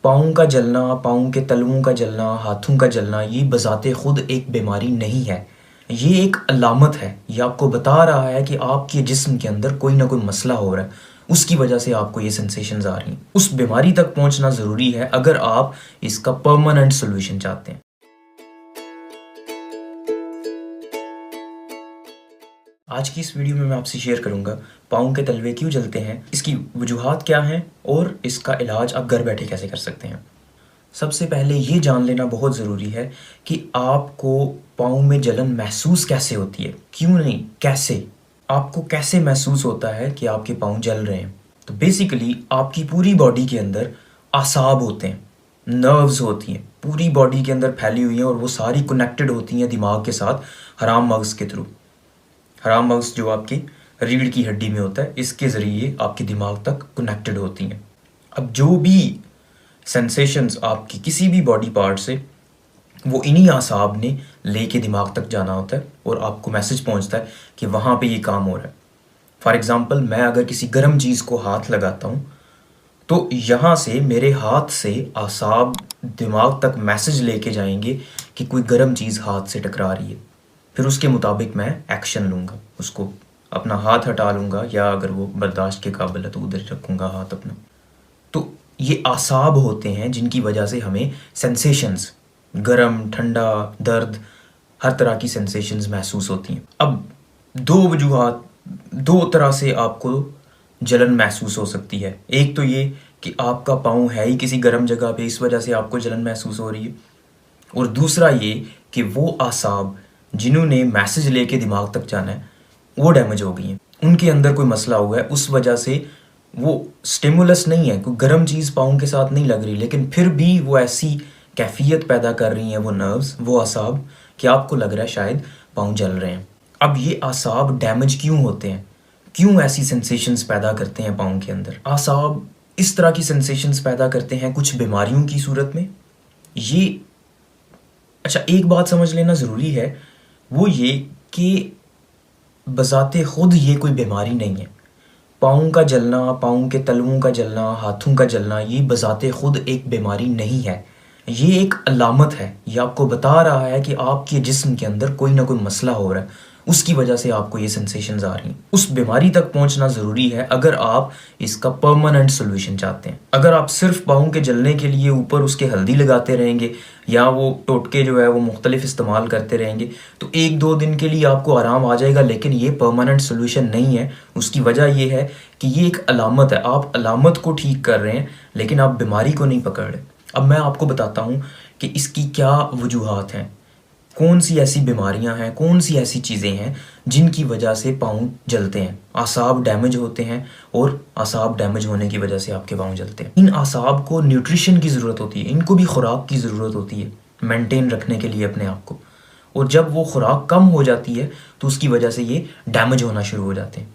पाँव का जलना, पाँव के तलवों का जलना, हाथों का जलना, ये बज़ाते खुद एक बीमारी नहीं है। ये एक अलामत है। ये आपको बता रहा है कि आपके जिस्म के अंदर कोई ना कोई मसला हो रहा है, उसकी वजह से आपको ये सेंसेशंस आ रही हैं। उस बीमारी तक पहुंचना ज़रूरी है अगर आप इसका परमानेंट सोल्यूशन चाहते हैं। आज की इस वीडियो में मैं आपसे शेयर करूंगा पाँव के तलवे क्यों जलते हैं, इसकी वजूहात क्या हैं और इसका इलाज आप घर बैठे कैसे कर सकते हैं। सबसे पहले ये जान लेना बहुत ज़रूरी है कि आपको पाँव में जलन महसूस कैसे होती है, क्यों नहीं, कैसे आपको कैसे महसूस होता है कि आपके पाँव जल रहे हैं। तो बेसिकली आपकी पूरी बॉडी के अंदर आसाब होते हैं, नर्व्स होती हैं, पूरी बॉडी के अंदर फैली हुई हैं और वो सारी कनेक्टेड होती हैं दिमाग के साथ हराम मगज़ के थ्रू। हराम मगज़ जो आपकी रीढ़ की हड्डी में होता है, इसके ज़रिए आपके दिमाग तक कनेक्टेड होती हैं। अब जो भी सेंसेशंस आपकी किसी भी बॉडी पार्ट से, वो इन्हीं आसाब ने लेके दिमाग तक जाना होता है और आपको मैसेज पहुंचता है कि वहाँ पे ये काम हो रहा है। फॉर एग्ज़ाम्पल, मैं अगर किसी गर्म चीज़ को हाथ लगाता हूँ तो यहाँ से मेरे हाथ से आसाब दिमाग तक मैसेज लेके जाएंगे कि कोई गर्म चीज़ हाथ से टकरा रही है। फिर उसके मुताबिक मैं एक्शन लूँगा, उसको अपना हाथ हटा लूँगा, या अगर वो बर्दाश्त के काबिल है तो उधर रखूँगा हाथ अपना। तो ये आसाब होते हैं जिनकी वजह से हमें सेंसेशंस, गरम, ठंडा, दर्द, हर तरह की सेंसेशंस महसूस होती हैं। अब दो तरह से आपको जलन महसूस हो सकती है। एक तो ये कि आपका पाँव है ही किसी गर्म जगह पे, इस वजह से आपको जलन महसूस हो रही है, और दूसरा ये कि वो आसाब जिन्होंने मैसेज लेके दिमाग तक जाना है वो डैमेज हो गई हैं, उनके अंदर कोई मसला हुआ है, उस वजह से वो स्टिमुलस नहीं है, कोई गर्म चीज़ पाँव के साथ नहीं लग रही, लेकिन फिर भी वो ऐसी कैफियत पैदा कर रही हैं वो नर्व्स, वो आसाब, कि आपको लग रहा है शायद पाँव जल रहे हैं। अब ये आसाब डैमेज क्यों होते हैं, क्यों ऐसी सेंसेशंस पैदा करते हैं पाँव के अंदर। आसाब इस तरह की सेंसेशंस पैदा करते हैं कुछ बीमारियों की सूरत में। ये अच्छा, एक बात समझ लेना ज़रूरी है, वो ये कि बज़ाते खुद ये कोई बीमारी नहीं है। पाँव का जलना, पाँव के तलवों का जलना, हाथों का जलना, ये बज़ाते खुद एक बीमारी नहीं है। ये एक अलामत है। ये आपको बता रहा है कि आपके जिस्म के अंदर कोई ना कोई मसला हो रहा है, उसकी वजह से आपको ये सेंसेशंस आ रही हैं। उस बीमारी तक पहुंचना ज़रूरी है अगर आप इसका परमानेंट सोल्यूशन चाहते हैं। अगर आप सिर्फ पाँव के जलने के लिए ऊपर उसके हल्दी लगाते रहेंगे या वो टोटके जो है वो मुख्तलिफ इस्तेमाल करते रहेंगे तो 1-2 दिन के लिए आपको आराम आ जाएगा, लेकिन ये परमानेंट सोल्यूशन नहीं है। उसकी वजह ये है कि ये एक अलामत है। आप अलामत को ठीक कर रहे हैं लेकिन आप बीमारी को नहीं पकड़ रहे। अब मैं आपको बताता हूँ कि इसकी क्या वजूहात हैं, कौन सी ऐसी बीमारियां हैं, कौन सी ऐसी चीज़ें हैं जिनकी वजह से पाँव जलते हैं, आसाब डैमेज होते हैं, और आसाब डैमेज होने की वजह से आपके पाँव जलते हैं। इन आसाब को न्यूट्रिशन की ज़रूरत होती है, इनको भी खुराक की ज़रूरत होती है मेंटेन रखने के लिए अपने आप को, और जब वो खुराक कम हो जाती है तो उसकी वजह से ये डैमेज होना शुरू हो जाते हैं।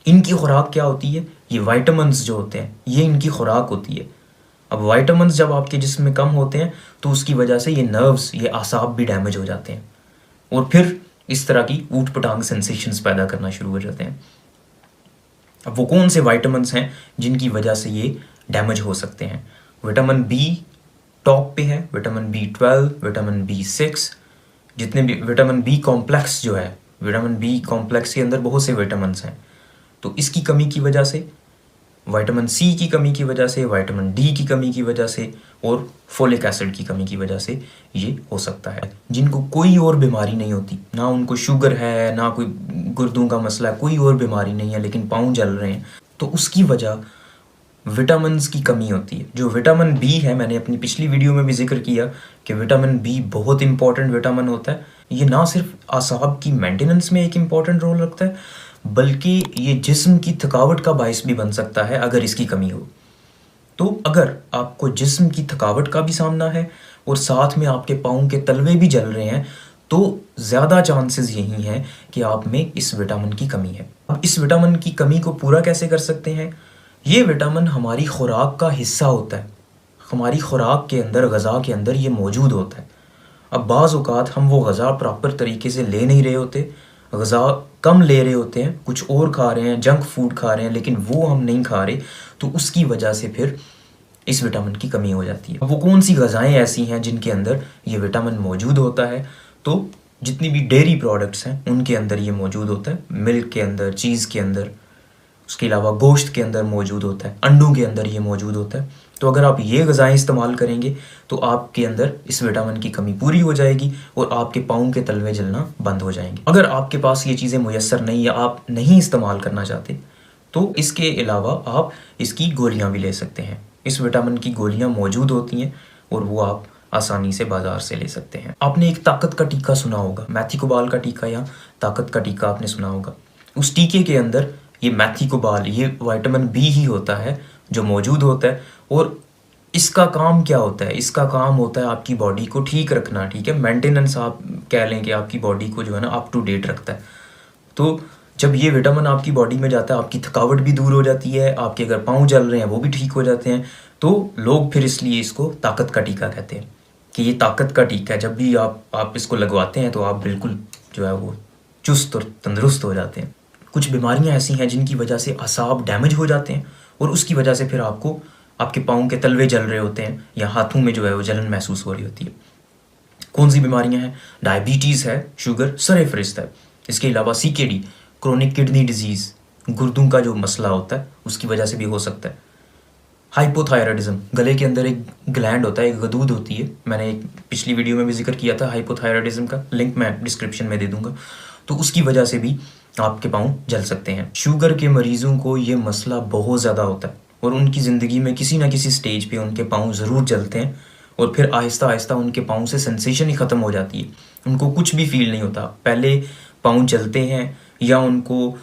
इनकी खुराक क्या होती है, ये वाइटामिन्स जो होते हैं ये इनकी खुराक होती है। अब वाइटामिन्स जब आपके जिस्म में कम होते हैं तो उसकी वजह से ये नर्व्स, ये आसाब भी डैमेज हो जाते हैं और फिर इस तरह की ऊट पटांग सेंसेशंस पैदा करना शुरू हो जाते हैं। अब वो कौन से वाइटामिन्स हैं जिनकी वजह से ये डैमेज हो सकते हैं? विटामिन बी टॉप पे है, विटामिन B12, विटामिन B6, जितने भी विटामिन बी कॉम्प्लेक्स जो है, विटामिन बी कॉम्प्लेक्स के अंदर बहुत से विटामिन्स हैं, तो इसकी कमी की वजह से, विटामिन सी की कमी की वजह से, विटामिन डी की कमी की वजह से और फोलिक एसिड की कमी की वजह से ये हो सकता है। जिनको कोई और बीमारी नहीं होती, ना उनको शुगर है, ना कोई गुर्दों का मसला है, कोई और बीमारी नहीं है, लेकिन पाँव जल रहे हैं, तो उसकी वजह विटामिन्स की कमी होती है। जो विटामिन बी है, मैंने अपनी पिछली वीडियो में भी जिक्र किया कि विटामिन बी बहुत इंपॉर्टेंट विटामिन होता है। ये ना सिर्फ आसाब की मेंटेनेंस में एक इम्पॉर्टेंट रोल रखता है, बल्कि ये जिस्म की थकावट का बायस भी बन सकता है अगर इसकी कमी हो। तो अगर आपको जिस्म की थकावट का भी सामना है और साथ में आपके पाँव के तलवे भी जल रहे हैं, तो ज़्यादा चांसेस यही हैं कि आप में इस विटामिन की कमी है। अब इस विटामिन की कमी को पूरा कैसे कर सकते हैं? ये विटामिन हमारी खुराक का हिस्सा होता है, हमारी खुराक के अंदर, ग़ज़ा के अंदर ये मौजूद होता है। अब बाज़ औक़ात हम वो ग़ज़ा प्रॉपर तरीके से ले नहीं रहे होते, ग़ज़ा कम ले रहे होते हैं, कुछ और खा रहे हैं, जंक फूड खा रहे हैं, लेकिन वो हम नहीं खा रहे, तो उसकी वजह से फिर इस विटामिन की कमी हो जाती है। वो कौन सी ग़िज़ाएँ ऐसी हैं जिनके अंदर ये विटामिन मौजूद होता है? तो जितनी भी डेयरी प्रोडक्ट्स हैं उनके अंदर ये मौजूद होता है, मिल्क के अंदर, चीज़ के अंदर, उसके अलावा गोश्त के अंदर मौजूद होता है, अंडों के अंदर ये मौजूद होता है। तो अगर आप ये ग़िज़ाएँ इस्तेमाल करेंगे तो आपके अंदर इस विटामिन की कमी पूरी हो जाएगी और आपके पाँव के तलवे जलना बंद हो जाएंगे। अगर आपके पास ये चीज़ें मुयस्सर नहीं या आप नहीं इस्तेमाल करना चाहते तो इसके अलावा आप इसकी गोलियाँ भी ले सकते हैं। इस विटामिन की गोलियाँ मौजूद होती हैं और वो आप आसानी से बाज़ार से ले सकते हैं। आपने एक ताकत का टीका सुना होगा, मैथिकोबाल का टीका या ताकत का टीका आपने सुना होगा। उस टीके के अंदर ये मैथिकोबाल, ये विटामिन बी ही होता है जो मौजूद होता है। और इसका काम क्या होता है? इसका काम होता है आपकी बॉडी को ठीक रखना, ठीक है, मेंटेनेंस आप कह लें कि आपकी बॉडी को जो है ना अप टू डेट रखता है। तो जब ये विटामिन आपकी बॉडी में जाता है आपकी थकावट भी दूर हो जाती है, आपके अगर पाँव जल रहे हैं वो भी ठीक हो जाते हैं। तो लोग फिर इसलिए इसको ताकत का टीका कहते हैं कि ये ताकत का टीका है। जब भी आप इसको लगवाते हैं तो आप बिल्कुल जो है वो चुस्त और तंदुरुस्त हो जाते हैं। कुछ बीमारियां ऐसी हैं जिनकी वजह से असाब डैमेज हो जाते हैं और उसकी वजह से फिर आपको आपके पाँव के तलवे जल रहे होते हैं या हाथों में जो है वो जलन महसूस हो रही होती है। कौन सी बीमारियां हैं? डायबिटीज़ है, शुगर सर फ़हरिस्त है। इसके अलावा CKD, क्रोनिक किडनी डिजीज़, गुर्दों का जो मसला होता है उसकी वजह से भी हो सकता है। हाइपोथायराइडिज्म, गले के अंदर एक ग्लैंड होता है, एक गदूद होती है, मैंने एक पिछली वीडियो में भी जिक्र किया था हाइपोथायराइडिज्म का, लिंक मैं डिस्क्रिप्शन में दे दूंगा। तो उसकी वजह से भी आपके पाँव जल सकते हैं। शुगर के मरीज़ों को ये मसला बहुत ज़्यादा होता है और उनकी ज़िंदगी में किसी ना किसी स्टेज पे उनके पाँव ज़रूर जलते हैं और फिर आहिस्ता आहिस्ता उनके पाँव से सेंसेशन ही ख़त्म हो जाती है। उनको कुछ भी फील नहीं होता। पहले पाँव जलते हैं या उनको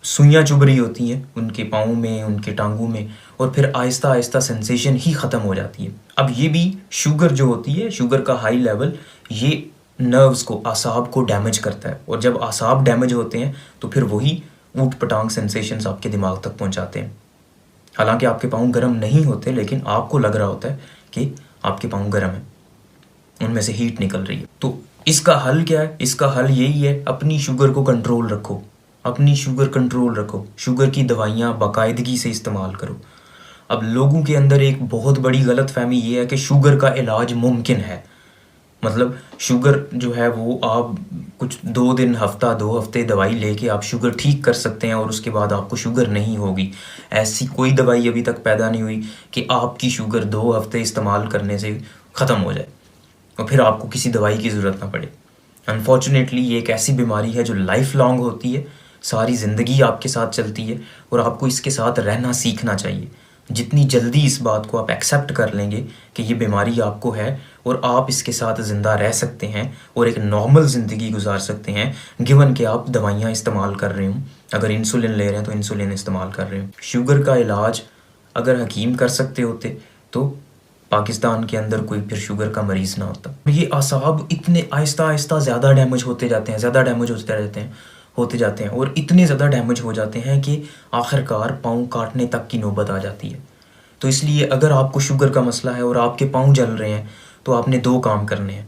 सुइयाँ चुभ रही होती हैं उनके पाँव में, उनके टांगों में, और फिर आहिस्ता आहिस्ता सेंसेशन ही ख़त्म हो जाती है। अब ये भी शुगर जो होती है, शुगर का हाई लेवल, ये नर्व्स को, आसाब को डैमेज करता है और जब आसाब डैमेज होते हैं तो फिर वही ऊट पटांग सेंसेशंस आपके दिमाग तक पहुंचाते हैं। हालांकि आपके पाँव गर्म नहीं होते लेकिन आपको लग रहा होता है कि आपके पाँव गर्म है, उनमें से हीट निकल रही है। तो इसका हल क्या है? इसका हल यही है, अपनी शुगर को कंट्रोल रखो, अपनी शुगर कंट्रोल रखो, शुगर की दवाइयाँ बाकायदगी से इस्तेमाल करो। अब लोगों के अंदर एक बहुत बड़ी गलतफहमी ये है कि शुगर का इलाज मुमकिन है। मतलब शुगर जो है वो आप कुछ 2 दिन, हफ्ता 2 हफ्ते दवाई लेके आप शुगर ठीक कर सकते हैं और उसके बाद आपको शुगर नहीं होगी। ऐसी कोई दवाई अभी तक पैदा नहीं हुई कि आपकी शुगर 2 हफ्ते इस्तेमाल करने से ख़त्म हो जाए और फिर आपको किसी दवाई की ज़रूरत ना पड़े। अनफॉर्चुनेटली ये एक ऐसी बीमारी है जो लाइफ लॉन्ग होती है, सारी ज़िंदगी आपके साथ चलती है और आपको इसके साथ रहना सीखना चाहिए। जितनी जल्दी इस बात को आप एक्सेप्ट कर लेंगे कि ये बीमारी आपको है और आप इसके साथ ज़िंदा रह सकते हैं और एक नॉर्मल ज़िंदगी गुजार सकते हैं, गिवन कि आप दवाइयाँ इस्तेमाल कर रहे हों। अगर इंसुलिन ले रहे हैं तो इंसुलिन इस्तेमाल कर रहे हो। शुगर का इलाज अगर हकीम कर सकते होते तो पाकिस्तान के अंदर कोई फिर शुगर का मरीज़ ना होता। ये आसाब इतने आहिस्ता आहिस्ता ज़्यादा डैमेज होते जाते हैं, ज़्यादा डैमेज होते जाते हैं और इतने ज़्यादा डैमेज हो जाते हैं कि आखिरकार पाँव काटने तक की नौबत आ जाती है। तो इसलिए अगर आपको शुगर का मसला है और आपके पाँव जल रहे हैं तो आपने 2 काम करने हैं।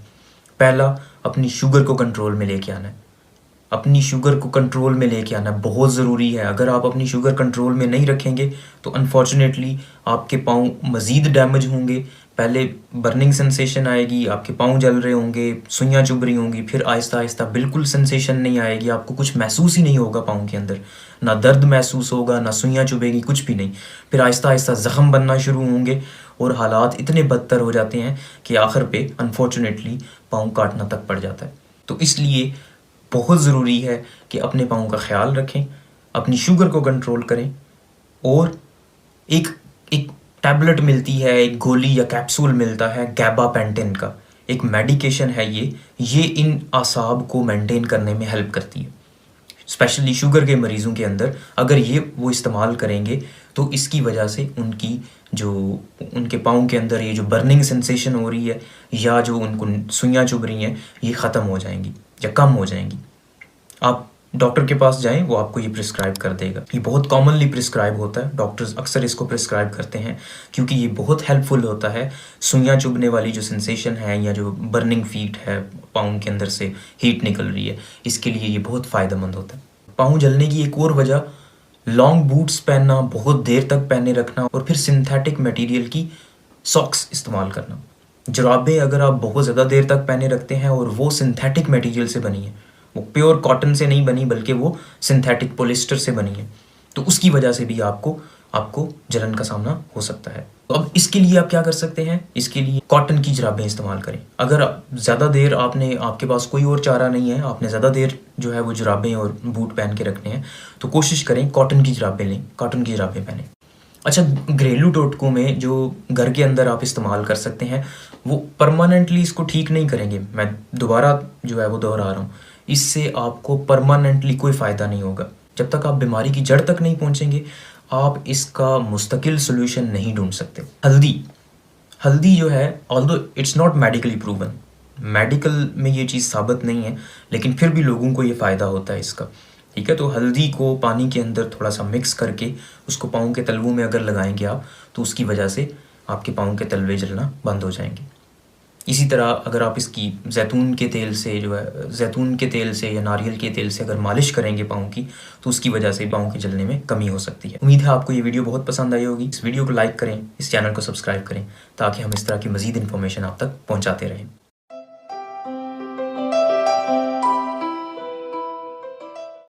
पहला, अपनी शुगर को कंट्रोल में लेके आना है। अपनी शुगर को कंट्रोल में लेके आना बहुत ज़रूरी है। अगर आप अपनी शुगर कंट्रोल में नहीं रखेंगे तो अनफॉर्चुनेटली आपके पाँव मज़ीद डैमेज होंगे। पहले बर्निंग सेंसेशन आएगी, आपके पाँव जल रहे होंगे, सुइयाँ चुभ रही होंगी, फिर आहिस्ता आहिस्ता बिल्कुल सेंसेशन नहीं आएगी, आपको कुछ महसूस ही नहीं होगा पाँव के अंदर, ना दर्द महसूस होगा, ना सुइयाँ चुभेगी, कुछ भी नहीं। फिर आहिस्ता आहिस्ता ज़ख़म बनना शुरू होंगे और हालात इतने बदतर हो जाते हैं कि आखिर पे अनफॉर्चुनेटली पाँव काटना तक पड़ जाता है। तो इसलिए बहुत ज़रूरी है कि अपने पाँव का ख्याल रखें, अपनी शुगर को कंट्रोल करें और एक टैबलेट मिलती है, एक गोली या कैप्सूल मिलता है गैबापेंटिन का, एक मेडिकेशन है ये इन आसाब को मेंटेन करने में हेल्प करती है। स्पेशली शुगर के मरीज़ों के अंदर अगर ये वो इस्तेमाल करेंगे तो इसकी वजह से उनके पाँव के अंदर ये जो बर्निंग सेंसेशन हो रही है या जो उनको सुइयाँ चुभ रही हैं ये ख़त्म हो जाएंगी या कम हो जाएंगी। आप डॉक्टर के पास जाएं, वो आपको ये प्रिस्क्राइब कर देगा। ये बहुत कॉमनली प्रिस्क्राइब होता है, डॉक्टर्स अक्सर इसको प्रिस्क्राइब करते हैं क्योंकि ये बहुत हेल्पफुल होता है। सुइयाँ चुभने वाली जो सेंसेशन है या जो बर्निंग फीट है, पाँव के अंदर से हीट निकल रही है, इसके लिए ये बहुत फ़ायदेमंद होता है। पाँव जलने की एक और वजह लॉन्ग बूट्स पहनना, बहुत देर तक पहने रखना और फिर सिंथेटिक मटेरियल की सॉक्स इस्तेमाल करना। जुराबें अगर आप बहुत ज़्यादा देर तक पहने रखते हैं और वो सिंथेटिक मटेरियल से बनी है, वो प्योर कॉटन से नहीं बनी बल्कि वो सिंथेटिक पॉलिस्टर से बनी है, तो उसकी वजह से भी आपको आपको जलन का सामना हो सकता है। तो अब इसके लिए आप क्या कर सकते हैं, इसके लिए कॉटन की जुराबें इस्तेमाल करें। अगर ज़्यादा देर आपके पास कोई और चारा नहीं है, आपने ज़्यादा देर जो है वो जुराबें और बूट पहन के रखने हैं, तो कोशिश करें कॉटन की जुराबें लें, कॉटन की जुराबें पहनें। अच्छा, घरेलू टोटकों में जो घर के अंदर आप इस्तेमाल कर सकते हैं वो परमानेंटली इसको ठीक नहीं करेंगे। मैं दोबारा जो है वो दोहरा रहा हूँ, इससे आपको परमानेंटली कोई फ़ायदा नहीं होगा। जब तक आप बीमारी की जड़ तक नहीं पहुँचेंगे, आप इसका मुस्तकिल सोल्यूशन नहीं ढूंढ सकते। हल्दी जो है, although it's not medically proven, medical में ये चीज़ साबित नहीं है, लेकिन फिर भी लोगों को ये फ़ायदा होता है इसका। ठीक है, तो हल्दी को पानी के अंदर थोड़ा सा मिक्स करके उसको पाँव के तलवों में अगर लगाएंगे आप, तो उसकी वजह से आपके पाँव के तलवे जलना बंद हो जाएंगे। इसी तरह अगर आप इसकी जैतून के तेल से जो है, जैतून के तेल से या नारियल के तेल से अगर मालिश करेंगे पाँव की, तो उसकी वजह से पाँव के जलने में कमी हो सकती है। उम्मीद है आपको ये वीडियो बहुत पसंद आई होगी। इस वीडियो को लाइक करें, इस चैनल को सब्सक्राइब करें, ताकि हम इस तरह की मज़ीद इन्फॉर्मेशन आप तक पहुँचाते रहें।